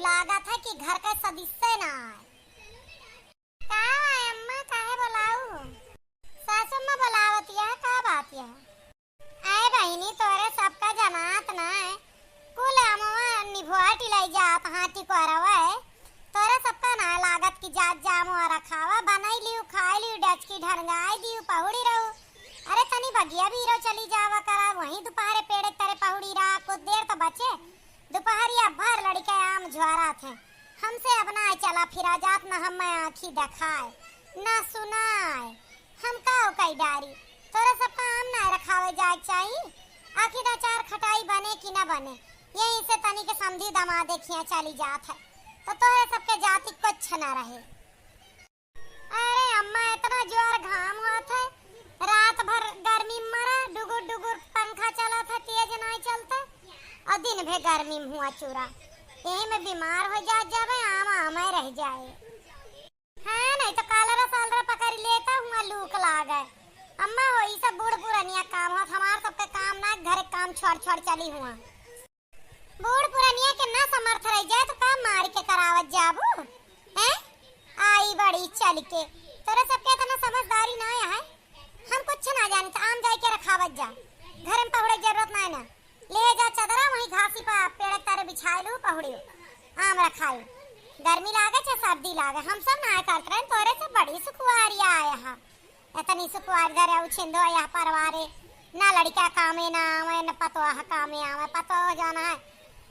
लागत है कि घर का सदस्य ना आए। का है अम्मा, काहे बुलाऊ? सासू अम्मा बुलावती है, का बात है? आए बहिनी तोरे सबका जनात ना है, कुल अमवा निभुआटी लाई जात हाथी को अरवा है, तोरे सबका ना लागत की जात जामो रखावा बनाई लियो खाई लियो डच की ढंगाई दियो पहुड़ी रहू। अरे तनी बगिया भी रो चली जावा करा, वहीं दोपहरे पेड़े तेरे पहुड़ी रहा, कुछ देर तो बचे दोपहरिया भर लड़के आम झुआरा थे। हमसे अपना चला फिरा जात न हम आँखी दिखाए न सुनाए, हम का कई डारी तोरा सबका आम ना रखावे जाए चाहिए। आखिर अचार खटाई बने कि न बने, यहीं से तनी के समझी दमा देखिया चली जात है तो तोरे सबके जाति कुछ न रहे। अरे अम्मा इतना जोर घाम होत है, रात भर गर्मी मरा डुगुर डुगुर पंखा चला था, तेज नहीं चलता और दिन भर गर्मी में हुआ चूरा, यही में बीमार हो जावे आमा रह जाए। हाँ नहीं तो कालरा सालरा पकड़ लेता हुआ लूक लागे। अम्मा हो ये सब बूढ़ पुरानिया काम हो, हमार सबके काम ना घर काम छोड़ छोड़ चली हुआ। बूढ़ पुरानिया के ना समर्थ रह जाए तो काम मार के करावत जाबू हैं? आई बड़ी चल के तोरा सबके इतना समझदारी ना है, हम कुछ ना जाने तो आम जाई के रखावत जा, घर में पहुड़े जरूरत ना है ना, ले जा चदरा वहीं घासी पर पेड़ तारे बिछाई लू पहुड़ी आम रखाई। गर्मी लागे चाहे सर्दी लागे हम सब ना करते रहे, तोरे से बड़ी सुखवारी आया है, इतनी सुखवारी धरे उछिंदो यह परवारे ना लड़का कामे ना आवे न पतवा कामे आवे, पतवा जाना है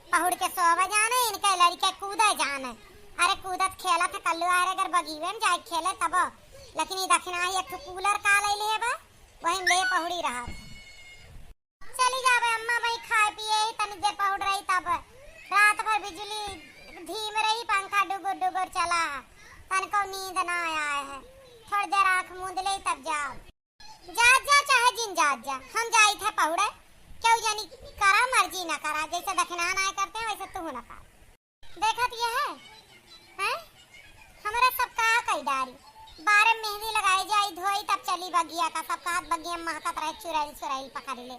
पहुड़ के सोवा जाना है, इनके लड़के कूदा जाना है। अरे कूदत खेला था कल्लू आ अगर बगीवे में जाए खेले तब, लेकिन ये दक्षिणा एक कूलर का ले बा वहीं ले पहुड़ी रहा था। चली जावे अम्मा भाई खाए पिए तनी देर पहुड़ रही तब, रात भर बिजली धीम रही पंखा डुगुर डुगुर चला, तनको नींद ना आया है, थोड़ी देर आँख मूंद ले तब जाओ। जात जा चाहे जिन जात जा, हम जाई थे पहुड़े, क्यों जानी करा मर्जी ना करा, जैसे दक्षिणा ना करते हैं वैसे तू ना कर। देखत ये है हैं? हमारा सबका कई डारी बारे मेहंदी लगाई जाई धोई तब चली बगिया का, सबका हाथ बगिया महकत रहे चुड़ैल चुड़ैल पकड़ ले।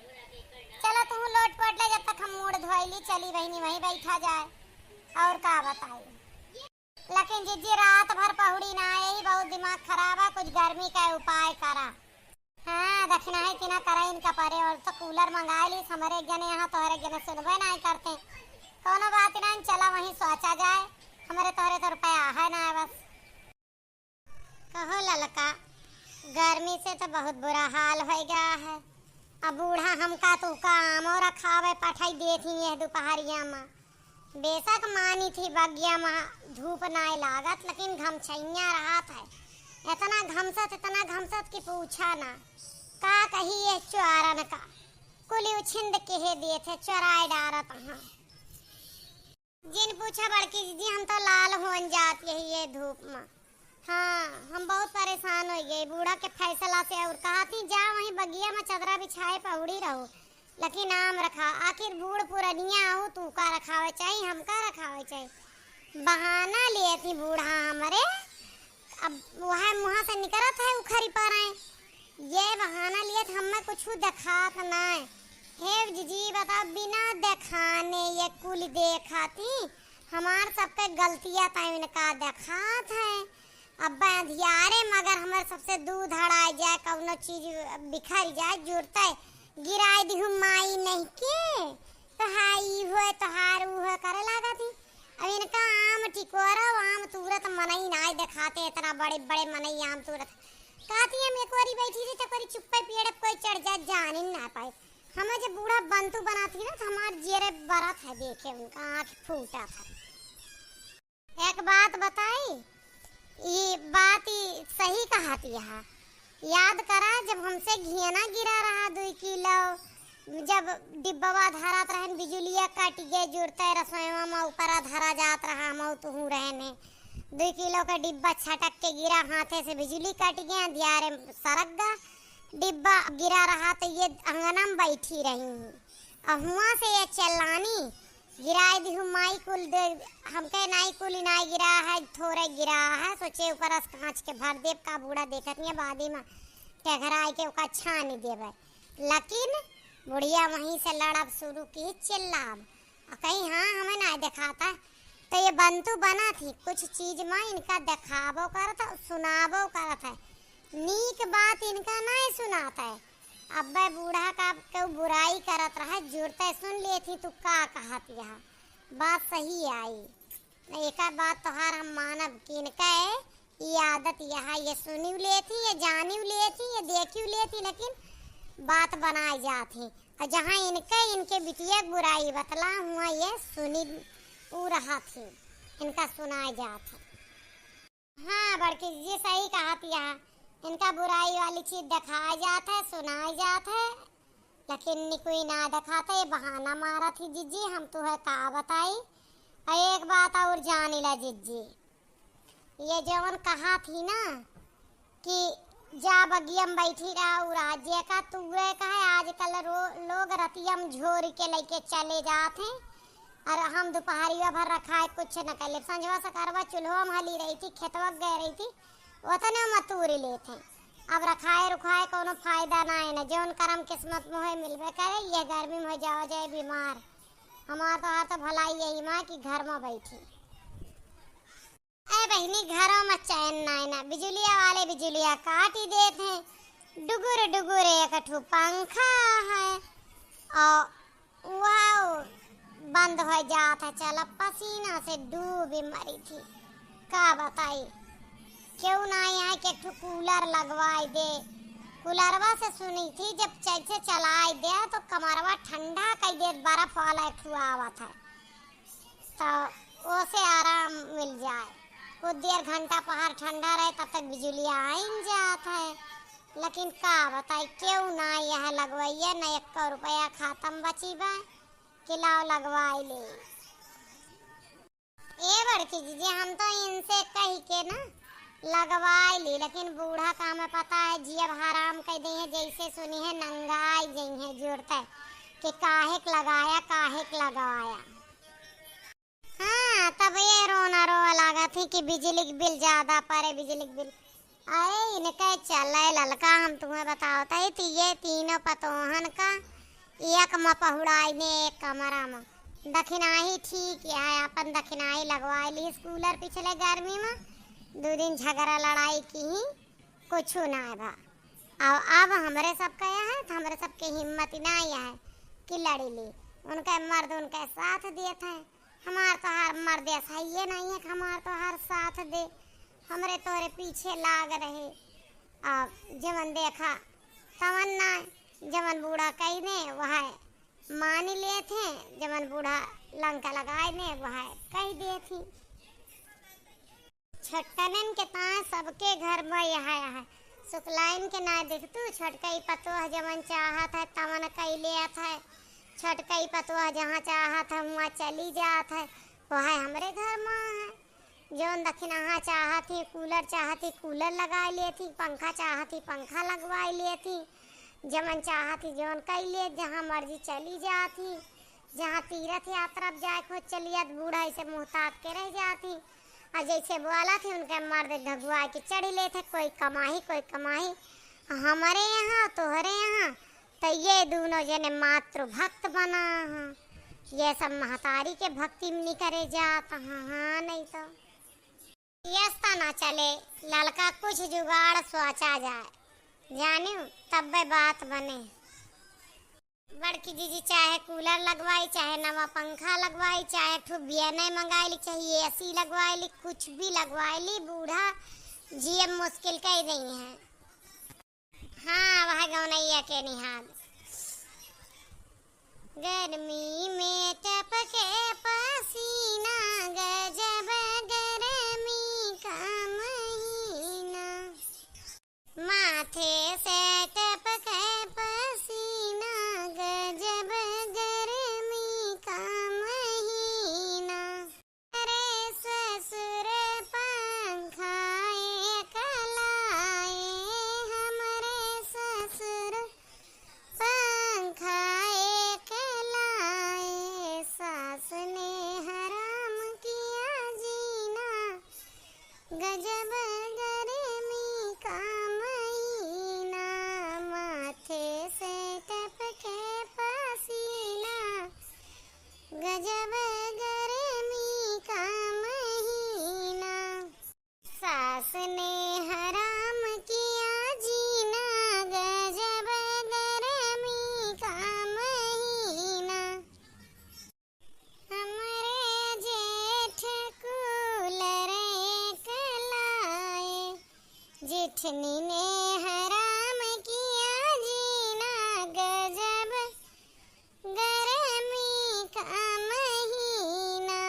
चलो तू लोट पोट ले जब तक हम मूड धोई ली, चली बहनी वहीं बैठा जाए और का बताई। लेकिन जिज्जी रात भर पहुड़ी ना यही बहुत दिमाग खराब है, कुछ गर्मी का उपाय करा। हाँ दक्षिणा है कि ना करा इनका परे, और तो कूलर मंगा ली हमारे जने यहाँ, तोहरे जने सुनबे नहीं करते, कोनो बात नहीं चला वहीं सोचा जाए, हमारे तोहरे तो रुपया है ना बस। कहो ललका गर्मी से तो बहुत बुरा हाल हो गया है, अब बूढ़ा हमका तो का आमो रखावे पठाई देती है दोपहरिया में, बेशक मानी थी बगिया में धूप ना लागत, लेकिन घमछैया रहा था इतना घमसत कि पूछा ना, का कही ये चुआरन का कुली उछिंद के दिए थे चुराए डारत हाँ। जिन पूछा बड़की दीदी हम तो लाल हो जाती है ये धूप में, हाँ हम बहुत परेशान हो गए बूढ़ा के फैसला से, और कहा थी जा वहीं बगिया में चदरा बिछाए पहुड़ी रहो, लेकिन आम रखा, आखिर बूढ़ पुरानिया हो तू का रखावे चाहिए हम का रखावे चाहिए, बहाना लिए थी बूढ़ा हमारे, अब वह मुँह से निकलत है उखरी पर आए, ये बहाना लिए थे हमें कुछ दिखात ना है। हे जीजी बता बिना दिखाने ये कुल देखाती हमार सबके गलतियां था इनका दिखात है, अब अंधियारे मगर हमारे सबसे दूध हड़ा जाए कौनो चीज बिखर जाए जुड़ते गिराई दी माई नहीं के तो हाई हुए तो हार हुए करे लगा थी। अब इनका आम टिकोरा आम तुरत मनई नहीं दिखाते, इतना बड़े बड़े मनई आम तुरत कहती हम एक बारी बैठी थी तो कोई चुप्पे पेड़ पे कोई चढ़ जाए जान ही ना पाए, हमें जब बूढ़ा बंतु बना थी ना तो हमारे जेरे बरा था देखे उनका आँख फूटा था। एक बात बताई, ये बात ही सही कहा थी यहाँ, याद करा जब हमसे घियाना गिरा रहा 2 किलो, जब डिब्बा धरात रहन बिजुलिया कट गए जुड़ते रसोईवा में ऊपर धरा जात रहा हम तो हूँ रहने 2 किलो का डिब्बा छटक के गिरा, हाथे से बिजली कट गया, दियारे सरक गा डिब्बा गिरा रहा तो ये अंगना में बैठी रही हूँ, और हुआ से ये चलानी गिराई दी हूँ माई कुल हमके नाई कुल नाई गिरा है थोड़े गिरा है, सोचे ऊपर कांच के भर देव का बूढ़ा देखत नहीं बादी में टघराई के ओका छान देवे, लेकिन बुढ़िया वहीं से लड़ब शुरू की चिल्लाब कहीं हाँ हमें ना दिखाता तो ये बंतु बना थी कुछ चीज में इनका दिखावो करत है सुनावो करत है, नीक बात इनका नहीं सुनाता है। अब बूढ़ा का क्यों बुराई करत रहा, जुड़ते सुन ले थी तू का कहत यह बात सही आई। एक बात तोहार हम मानब कि इनका ये आदत यह ये सुनी लेती ये जानी लेती ये देखी लेती, लेकिन बात बनाई जाती और जहाँ इनके बिटिया बुराई बतला हुआ ये सुनी रहा थी, इनका सुनाई जाती। हाँ बड़की जी सही कहा यह इनका बुराई वाली चीज दिखाई जाता है सुनाई जाता है, लेकिन कोई ना दिखाता ये बहाना मारा थी जीजी हम तुम्हें का बताई। और एक बात और जानी ला जीजी, ये जवन कहा थी ना कि जा बगियम बैठी रहा राज्य का तुरे का है, आजकल लोग रतियम झोर के लेके चले जाते और हम दोपहरिया भर रखा है कुछ न कर ले, संजवा सकरवा चूल्हा में हली रही थी खेतवा गए रही थी उतने मतूरी लेते। अब रखाए रुखाए कोनो फायदा ना है ना, जौन करम किस्मत में है मिलबे करे, ये गर्मी में जाओ जाए बीमार। हमार तो हाथ भलाई यही माँ की घर में बैठी अरे बहनी घरों में चैन ना बिजलिया वाले बिजलिया काट ही देते हैं। डुगुर डुगुर एक ठू पंखा है और वाओ बंद हो जाता है, चल पसीना से डूबी मरी थी। का बताई क्यों ना यहाँ के ठू कूलर लगवाई दे, कूलरवा से सुनी थी जब चैसे चलाई दे तो कमरवा ठंडा कर दे, बर्फ वाला ठू आवत है तो उसे आराम मिल जाए। कुछ देर घंटा पहाड़ ठंडा रहे तब तक बिजली आइन जात है, लेकिन का बताई क्यों ना यह लगवाइए न 1 रुपया खातम बची बा किलाव लगवाई ले। ए बड़की जीजी हम तो इनसे कही के ना लगवाई ली, लेकिन बूढ़ा का हमें पता है जियब हराम कह दी है, जैसे सुनी है नंगाई जई है जुड़ता है कि काहेक लगाया। हाँ तब ये रोना लगा थी कि बिजली के बिल ज्यादा पड़े बिजली के बिल। अरे इनके चले ललका हम तुम्हें बताता है तो ये तीनों पतोहन का एक में पहुड़ाई ने एक कमरा में दखिनाई ठीक है, अपन दखिनाई लगवाई ली कूलर पिछले गर्मी में 2 दिन झगड़ा लड़ाई की ही कुछ ना भा। अब हमारे सब का है तो हमारे सबके हिम्मत ना है कि लड़ी ली, उनके मर्द उनके साथ दिए थे। हमार तो हर मर्द ऐसा ये नहीं है कि हमार तो हर साथ दे, हमरे तोरे पीछे लाग रहे। अब जमन देखा तमन ना, जमन बूढ़ा कही ने वह मान लिए थे, जमन बूढ़ा लंका लगाए ने वह कह दिए थी। छटकनन के ता सबके घर में यह शुक्लाइन के ना देख तू छटकई पतो जमन चाहत है तमन कई ले है, छटकई पतवा जहाँ चाहत है वहाँ चली जात है, वह हमरे घर में है। जौन दक्षिणा चाहती कूलर चाहती कूलर लगा लेती, पंखा चाहती पंखा लगवा लेती, जमन चाहती जौन कई ले जहाँ मर्जी चली जाती, जहाँ तीर्थ यात्रा जाए खुद चलिए बूढ़ा से मुँह ताप के रह जाती। और जैसे बोला थी उनके मर्द घगुआ के चढ़ ले थे, कोई कमाई हमारे यहाँ तोहरे यहाँ तो ये दोनों जने मातृ भक्त बना है, ये सब महतारी के भक्ति में नहीं करे जाता। हाँ नहीं तो यस्ता ना चले लड़का कुछ जुगाड़ सोचा जाए जाने तब बात बने। बड़की जीजी चाहे कूलर लगवाई चाहे नवा पंखा लगवाई चाहे ठुबिया नहीं मंगाई ली चाहे एसी लगवाई ली कुछ भी लगवाई ली, बूढ़ा जिये मुश्किल कह रही है। हाँ वह गौनैया के निहाल गर्मी में टपके पसीना गजब गर्मी का महीना, माथे से टपके पसीना गजब गर्मी का महीना। अरे ससुर पंखाए कलाए हमरे ससुर पंखाए कलाए, सास ने हराम किया जीना गजब गर्मी का महीना, माथे से टपके पसीना गजब गर्मी का जिठनी ने हराम किया जीना गजब गर्मी का महीना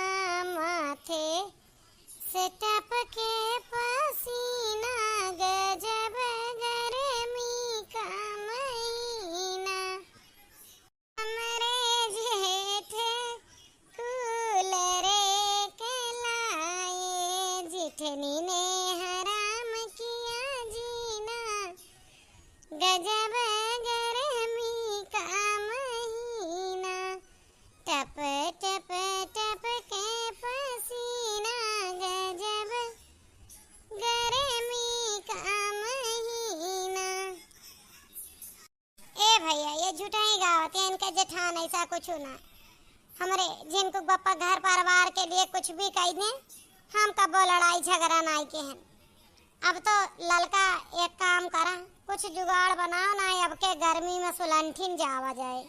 माथे से टपके पसीना गजब गर्मी का महीना हमरे जेठ कूलरे के लाए जिठनी ने हराम किया जीना गजब गर्मी का महीना टप टप टप के पसीना गजब गर्मी का महीना। ए भैया ये झूठा ही गावत है, इनका जेठान ऐसा कुछ ना हमरे जिनको बप्पा घर परिवार के लिए कुछ भी कह दें हम कबो लड़ाई झगड़ा नहीं के हैं। अब तो ललका एक काम करा कुछ जुगाड़ बनाओ ना अब के गर्मी में सुलंठिन जावा जाए।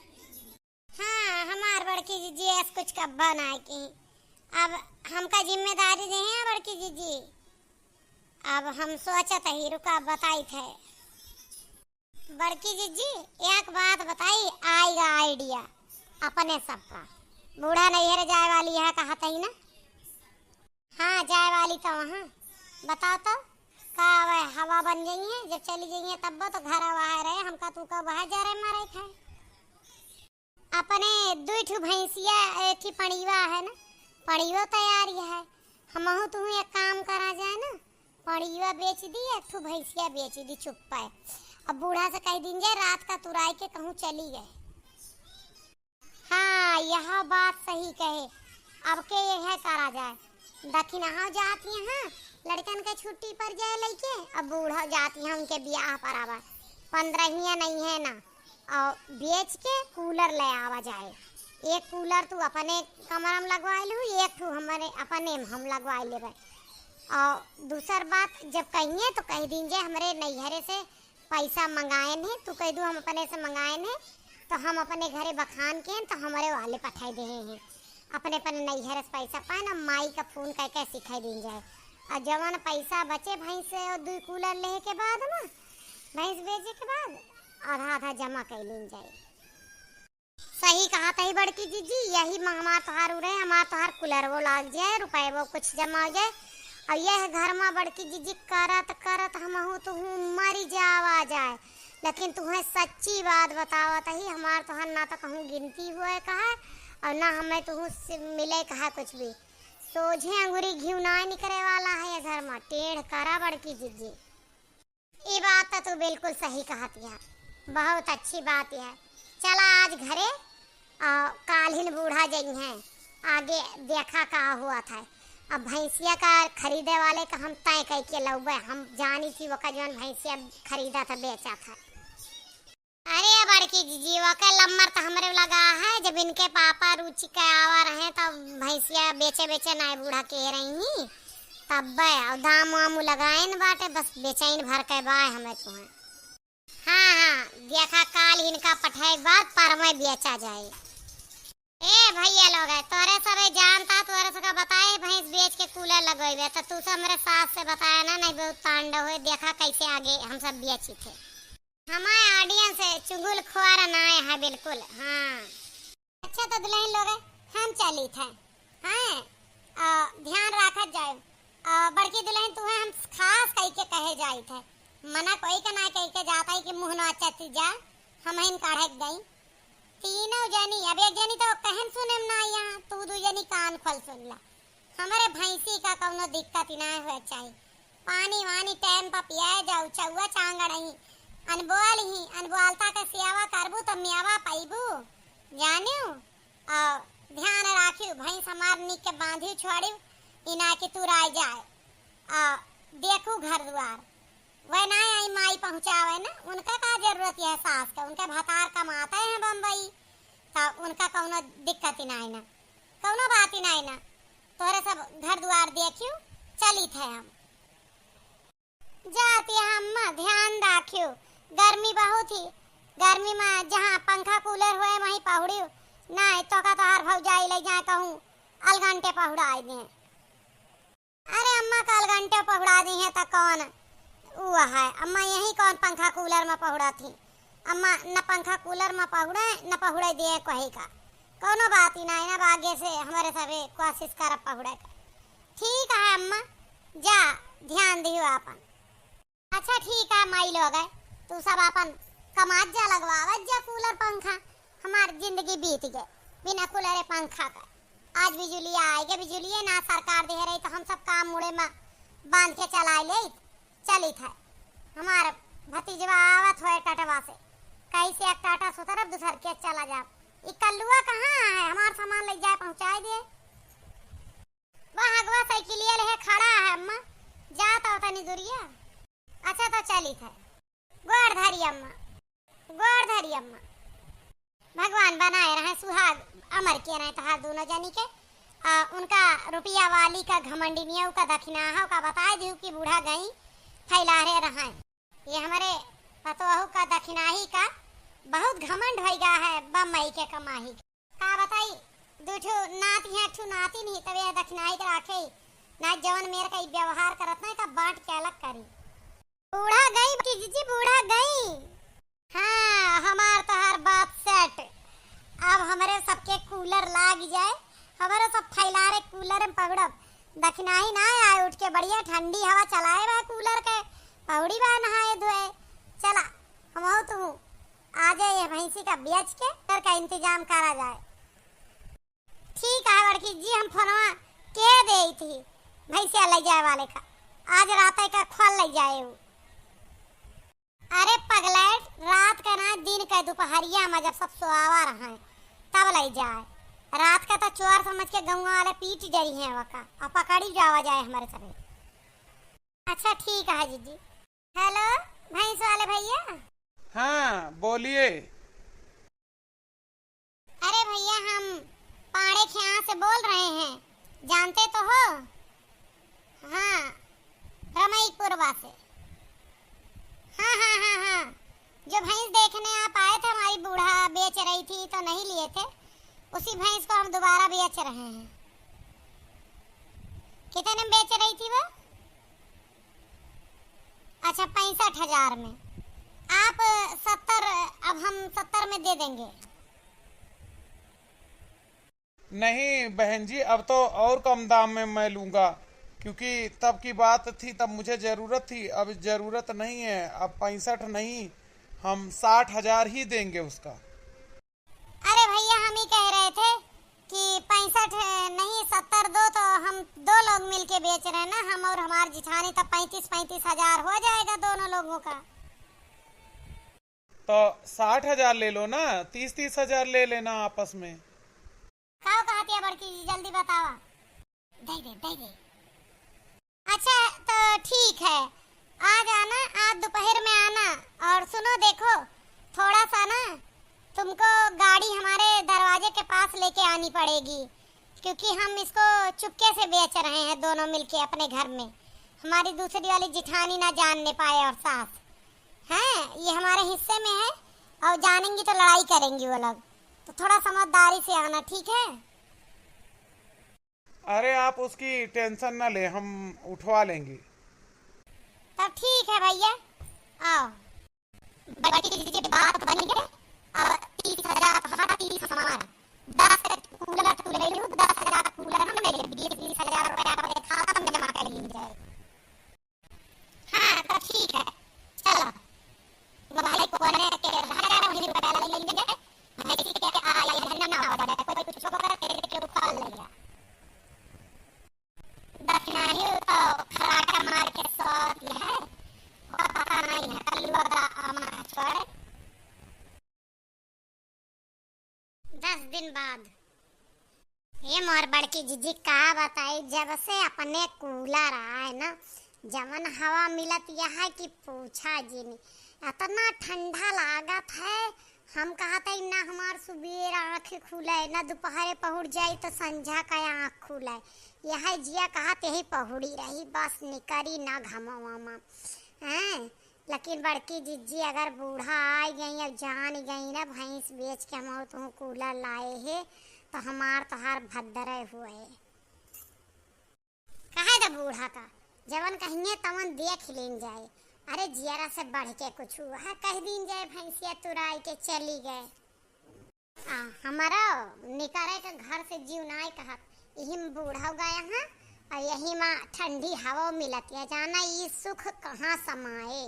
हाँ हमार बड़की जीजी ऐसा कुछ कब्बा ना की अब हमका जिम्मेदारी दे हैं बड़की जीजी। अब हम सोचत ही रुका बताई थे बड़की जीजी एक बात बताई आएगा आइडिया अपने सबका। बूढ़ा नैहर जाए वाली है कहता ही ना। हाँ जाए वाली तो वहाँ बताओ तो का हवा बन गई है जब चली गई है तब तो घर वहाँ रहे हमका तू का बाहर जा रहे मारे खाए। अपने दो ठू भैंसिया थी पड़ीवा है ना पड़ीवा तैयारी है हमहू तू एक काम करा जाए ना पड़ीवा बेच दी एक ठू भैंसिया बेच दी चुप पाए। अब बूढ़ा से कह दीजिए रात का तुराई के कहूँ चली गए। हाँ यह बात सही कहे अब के यह करा जाए दक्षिणा जाती है लड़कन के छुट्टी पर जाए लेके अब बूढ़ा जाती है उनके ब्याह पर आवा 15 नहीं है ना और बेच के कूलर ले आवा जाए। एक कूलर तू अपने कमरा में लगवा लू एक तू हमारे अपने में हम लगवा ले रहे। और दूसर बात जब कहिए तो कह दीजिए हमारे नैहरे से पैसा मंगाए हैं तू कह दू हम अपने से मंगाए हैं तो हम अपने घरे बखान के तो हमारे वाले पठाई दे हैं अपने पर नैहरे से पैसा पाए ना माई का फोन कह के सिखाई दी जाए। और जवन पैसा बचे भैंस से और 2 कूलर ले के बाद ना भैंस बेचे के बाद आधा आधा जमा कर ली जाए। सही कहा था ही बड़की जीजी यही हमार तोहार उड़े हमार तोहार कूलर वो लाग जाए रुपए वो कुछ जमा हो जाए। और यह घर में बड़की जीजी करत करत हम हो तो हूँ मरी जावा जाए। लेकिन तुम्हें सच्ची बात बतावत ही हमार तोहार ना तो कहूँ गिनती हुए कहा और ना हमें तो मिले कहा कुछ भी सोझे अंगूरी घी ना निकले वाला है घर में टेढ़ करा बड़की जीजी। ये बात तो बिल्कुल सही कहती है बहुत अच्छी बात है। चला आज घरे काल्हिन बूढ़ा जई हैं आगे देखा का हुआ था। अब भैंसिया का खरीदे वाले का हम तय कह के लौबे हम जानी थी वो का जौन भैंसिया खरीदा था बेचा था। अरे बड़की जीजी वो का लम्बर तो हमरे लगा है जब इनके पापा रुचि के आवा रहे तब भैंसिया बेचे बेचे नाय बूढ़ा कह रही तब और दाम वाम लगाए न बाटे बस बेचैन भर के बाय हमें तुम्हें। हाँ हाँ देखा काल इनका पठाई बाद पर में बेचा जाए। ए भैया लोग है तोरे सब जानता तोरे सब बताए भैंस बेच के कूलर लगोइबे तो तू सब मेरे सास से बताया ना नहीं बहुत तांडव है देखा कैसे आगे हम सब बेची थे। हमारे ऑडियंस है चुगल खुआरा ना है बिल्कुल। हाँ अच्छा तो दुल्हन लोग है हम चली थे। हाँ ध्यान रखा जाए बड़की दुल्हन तुम्हें हम खास कह के कहे जाई थे मना कोई का ना कह के जाता है कि मुँह ना चती जा हम इन काढ़े गई तीनों जनी अब एक जनी तो कहन सुने ना यहाँ तू 2 जनी कान खोल सुन ला। हमारे भैंसी का कौनो दिक्कत ना हुए चाहिए पानी वानी टाइम पर पियाए जाऊ चौवा चांगड़ ही अनबोलता का सेवा करबू तो मेवा पाइबू जानियो। और ध्यान राखियो भैंस हमार निक के बांधी छोड़ियो इना के तू राय जाए देखू घर द्वार वह ना आई माई पहुँचावे ना उनका का जरूरत है सास का उनका भतार कमाते हैं बम्बई तो उनका कौनो दिक्कत ही नहीं ना कौनो बात ही नहीं ना तोरे सब घर द्वार देखियो चली थे हम जाती हम ध्यान रखियो गर्मी बहुत ही गर्मी में जहाँ पंखा कूलर हुए वहीं पहुड़ियो नहीं तो का तो हर भौजाई ले जाए कहूँ अलघंटे पहुड़ा दे। अरे अम्मा कल घंटे पहुड़ा दी है तो कौन वो है अम्मा यही कौन पंखा कूलर में पहुड़ा थी। अम्मा न पंखा कूलर में पहुड़े न पहुड़े दिए कहीं का कोनो बात ही नहीं। ना आगे से हमारे सभी कोशिश कर पहुड़े का। ठीक है अम्मा, जा ध्यान दियो अपन। अच्छा ठीक है माई लोग है, तू सब अपन कमात जा लगवावत जा कूलर पंखा। हमारी जिंदगी बीत गए बिना कूलर पंखा का। आज बिजली आएगी, बिजली ना सरकार दे रही तो हम सब काम मुड़े में बांध के चला ले चली था। हमारे भतीजवा आवत हो टाटवा से कैसे एक टाटा सुतरब दूसर के चला जा। कल्लुआ कहाँ है, हमारा सामान ले जाए पहुँचा दे। वह अगवा साइकिलिया ले खड़ा है अम्मा, जाता होता नहीं दूरिया। अच्छा तो चली था। गोड़ धरी अम्मा, गोड़ धरी अम्मा। भगवान बनाए रहे सुहाग अमर के रहे तहार दोनों जनी के। उनका रुपया वाली का घमंडिनिया का दक्षिणा का बताए दियो कि बूढ़ा गई फैला रहे। ये हमारे पतोहू का दक्षिणाही का बहुत घमंड हो गया है बम्बई के कमाही का बताई। दूठो नाती है ठू नाती नहीं तब यह दक्षिणाही के राखे ना जवन मेरे का व्यवहार करत नहीं का बांट के अलग करी। बूढ़ा गई कि जीजी बूढ़ा गई। हाँ हमार तो हर बात सेट। अब हमारे सबके कूलर लाग जाए, हमारे सब फैला रहे कूलर में पकड़ब। दक्षिणाही ना आए उठ के बढ़िया ठंडी हवा चलाए बा कूलर के पौड़ी बा नहाए धोए। चला हम हो तू आ जाए ये भैंसी का बेच के घर का इंतजाम करा जाए। ठीक है बड़की जी, हम फोनवा के दे थी भैंसिया ले जाए वाले का, आज रात का खोल ले जाए वो। अरे पगलैट, रात का ना दिन का दोपहरिया में जब सब सोआवा रहा तब ले जाए। रात का तो चोर समझ के गाँव वाले पीट डरी है वका और पकड़ी जावा जाए हमारे सभी। अच्छा ठीक है जीजी। हेलो भैंस वाले भैया। हाँ बोलिए। अरे भैया हम पाड़े ख्यां से बोल रहे हैं, जानते तो हो? हाँ रमईपुरवा से। हाँ जो भैंस देखने आप आए थे हमारी बूढ़ा बेच रही थी तो नहीं लिए थे, उसी भैंस को हम दोबारा बेच रहे हैं। कितने में बेच रही थी वो? अच्छा 65,000 में। आप 70, अब हम 70 में दे देंगे। नहीं बहन जी, अब तो और कम दाम में मैं लूंगा, क्योंकि तब की बात थी तब मुझे जरूरत थी, अब जरूरत नहीं है। अब 65 नहीं, हम 60,000 ही देंगे उसका। अरे भैया हम ही कह रहे थे कि 65 नहीं 70 दो, तो हम दो लोग मिलके बेच रहे हैं ना, हम और हमारी जिठानी, तब 35,000 हो जाएगा दोनों लोगों का। तो 60,000 ले लो ना, 30,000 ले लेना आपस में। क्या कहती है बड़की जी, जल्दी बतावा। दे दे। अच्छा तो ठीक है, आ जाना, आज दोपहर में आना। और सुनो देखो, थोड़ा सा ना तुमको गाड़ी हमारे दरवाजे के पास लेके आनी पड़ेगी, क्योंकि हम इसको चुपके से बेच रहे हैं दोनों मिलके अपने घर में। हमारी दूसरी वाली जिठानी ना जानने पाए और सास हैं, ये हमारे हिस्से में है और जानेंगी तो लड़ाई करेंगी वो लोग, तो थोड़ा समझदारी से आना, ठीक है? अरे आप उसकी टेंशन ना ले, हम उठवा लेंगे। तब ठीक है भैया, आओ। बात बनी है और 30,000 हमारा 30 हमारा 10 कूलर ले लो, 10,000 कूलर हम ले लेंगे, 20,000 रुपया का खाता हम जमा कर लेंगे। हाँ तो ठीक है, चलो मोबाइल को कोने के 10,000 रुपया ले लेंगे। मैं किसी के आया है ना हो जाए, कोई कुछ को करे के उठा लेगा। दक्षिणाही तो खराटा मार के साथ है और पता नहीं है कल्लुआ का आमा छोड़े। 10 दिन बाद ये मोर बड़की जीजी का बताई, जब से अपने कूलर आए ना, जमन हवा मिलत यह है कि पूछा जी नहीं, इतना ठंडा लागत है। हम कहते ना हमार सुबेर आँख खुले ना दोपहर पहुँच जाई तो संझा का आँख खुले, यह जिया कहते ही पहुड़ी रही, बस निकरी ना घमावा हैं। लेकिन बड़की जीजी अगर बूढ़ा आ गई, अब जान गई ना भैंस बेच के हम तुम कूलर लाए है, तो हमार तो हर भद्दरे हुए कहे द बूढ़ा का जवन कहिए तवन देख लेन जाए। अरे जियारा से बढ़ के कुछ हुआ है, कह दिन जाए भैंसिया तुराई के चली गए। हमारा निकारे के घर से जीव नाई कहा, यही में बूढ़ा हो गया है और यही में ठंडी हवा मिलती है। जाना ये सुख कहाँ समाए,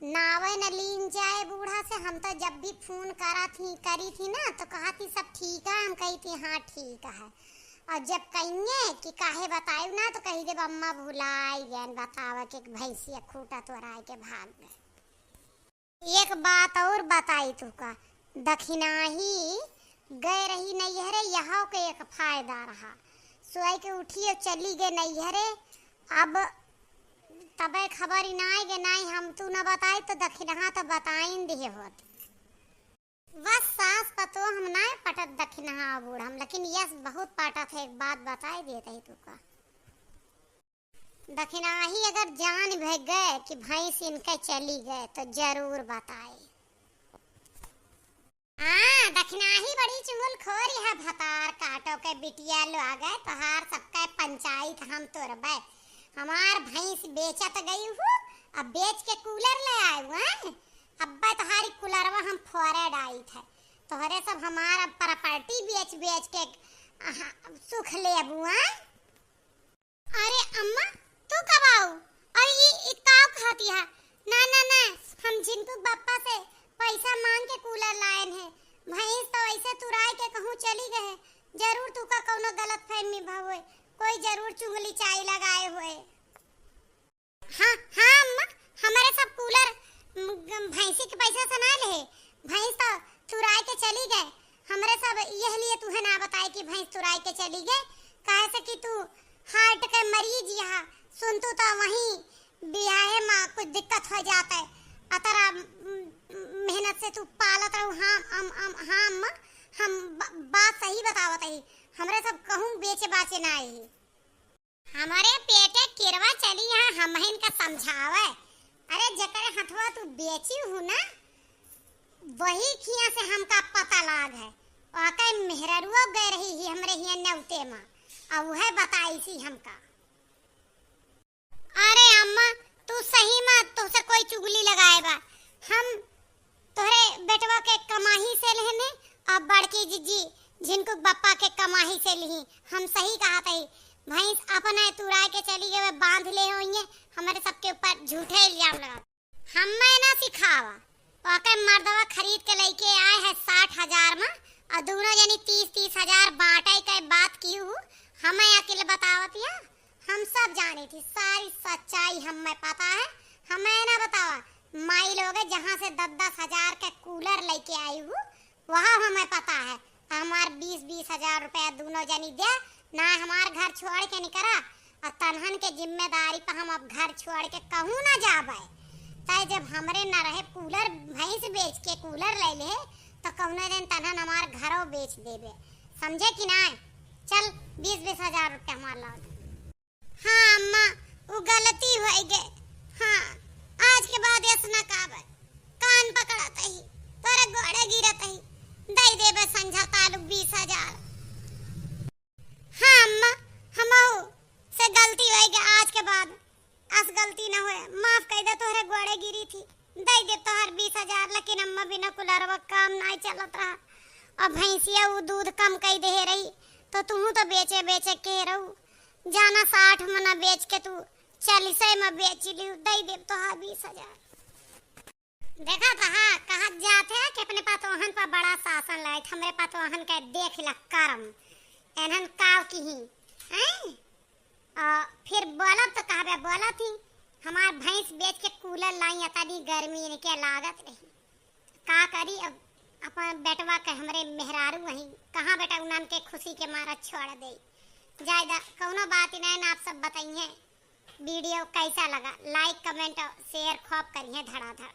नावे न लीन जाए बूढ़ा से। हम तो जब भी फोन करी थी ना तो कहा थी सब ठीक है, हम कही थी हाँ ठीक है। और जब कहिए कि काहे बतायु ना तो कही जब अम्मा भुलाई गए बतावा के भैंसिया खूटा तोड़ाए के भाग गए। एक बात और बताई तू का, दखिनाही गए रही नैहरे, यहाँ के एक फायदा रहा। सोए के उठी और चली गए नैहरे, अब तबे खबर ही ना आई गे नहीं हम तू न बताई तो दखिनहा तो बताइन दिए होत। बस सास पतो हम ना पटत दखिनहा बूढ़ हम, लेकिन यस बहुत पटत है। एक बात बताई देते ही तू का, दखिनाही अगर जान भे गए कि भैंस इनके चली गए तो जरूर बताए। दखिनाही बड़ी चुंगल खोरी है, भतार काटो के बिटिया लो आ गए तोहार सबका पंचायत हम तोड़बे। हमार भैंस बेचत गई हूँ, अब बेच के कूलर ले आए हुए। अब तुम्हारी कूलरवा हम फोरे डाई थे, तोहरे सब हमारा प्रॉपर्टी बेच बेच के सुख ले बुआ। अरे अम्मा तू कब आओ, और ये काव खाती है? ना ना ना, हम जिनको पापा से पैसा मांग के कूलर लाए हैं। भैंस तो ऐसे तुराई के कहूँ चली गए, जरूर तू का कोनो गलत फहमी भवे, कोई जरूर चुगली चाय लगाए हुए। हाँ हाँ अम्मा, हमारे सब कूलर भैंसी के पैसा से ना ले, भैंस तो तुराई के चली गए। हमारे सब यह लिए तुहे ना बताए कि भैंस तुराई के चली गए, काहे से कि तू हार्ट के मरीज यहाँ सुन तू तो वहीं बियाहे में कुछ दिक्कत हो जाता है। अतरा मेहनत से तू पालत रहू। हाँ अम्मा, हम बात सही बतावत है, हमरे सब कहूँ बेचे बाचे ना आई। हमारे पेटे किरवा चली यहाँ हम इनका समझावे। अरे जकर हथवा तू बेची हूँ ना, वही खिया से हमका पता लाग है। वाकई मेहररुआ गए रही ही हमरे हिया नौते में, अब वह बताई सी हमका। अरे अम्मा तू सही मत, तुझसे कोई चुगली लगाएगा। हम तोहरे बेटवा के कमाही से लेने और बड़की जीजी जिनको बप्पा के कमाही से ली, हम सही कहा था। भैंस अपने तुराई के चली गए, बांध ले होइए, हमारे सबके ऊपर झूठे इल्जाम लगा। हमें ना सिखावा, वाकई मर्दवा खरीद के लेके आए हैं 60,000 में, और दोनों जनी 30-30 हजार बांटे के बात की हूँ। हमें अकेले बतावत या हम सब जानी थी, सारी सच्चाई हमें पता है। हमें ना बतावा, माई लोग जहाँ से 10-10 हजार के कूलर लेके आई हूँ वहाँ हमें पता है। हमार 20-20 हजार रुपया दोनों जनी दे ना, हमार घर छोड़ के निकला, और तनहन के जिम्मेदारी पर हम अब घर छोड़ के कहूँ ना जाबे। ताई जब हमरे न रहे कूलर भैंस बेच के कूलर ले ले तो कौने दिन तनहन हमार घरों बेच देबे, समझे कि ना? चल 20-20 हजार रुपया हमार लाओ। हाँ अम्मा वो गलती हो गई, हाँ आज के बाद ऐसा ना काबे, कान पकड़त ही तोरे गोड़े गिरत ही, दई देबे संझा तालुक 20 हजार। हाँ अम्मा हमहू से गलती हो गई, आज के बाद अस गलती न होए, माफ कर दे, तोहरे गोड़े गिरी थी, दई दे तोहर 20 हजार। लेकिन अम्मा बिना कुलरवा काम नहीं चलत रहा, और भैंसिया वो दूध कम कई दे रही तो तू तो बेचे बेचे के रहू। जाना 60 में न बेच के तू 40 में बेच ली, दई दे तोहर 20 हजार। देखा कहा कहत जाते हैं कि अपने पतोहन पर बड़ा शासन लायक, हमरे पतोहन के देख ला करम एनहन काव की ही हैं। फिर बोला तो कहबे बोला थी, हमार भैंस बेच के कूलर लाई, अतनी गर्मी इनके लागत रही, का करी। अब अपन बेटवा के हमरे मेहरारू वहीं कहाँ बेटा उनन के खुशी के मारा छोड़ दे जायदा। कौनो बात नहीं, आप सब बताइए वीडियो कैसा लगा, लाइक कमेंट शेयर खूब करिए धड़ाधड़।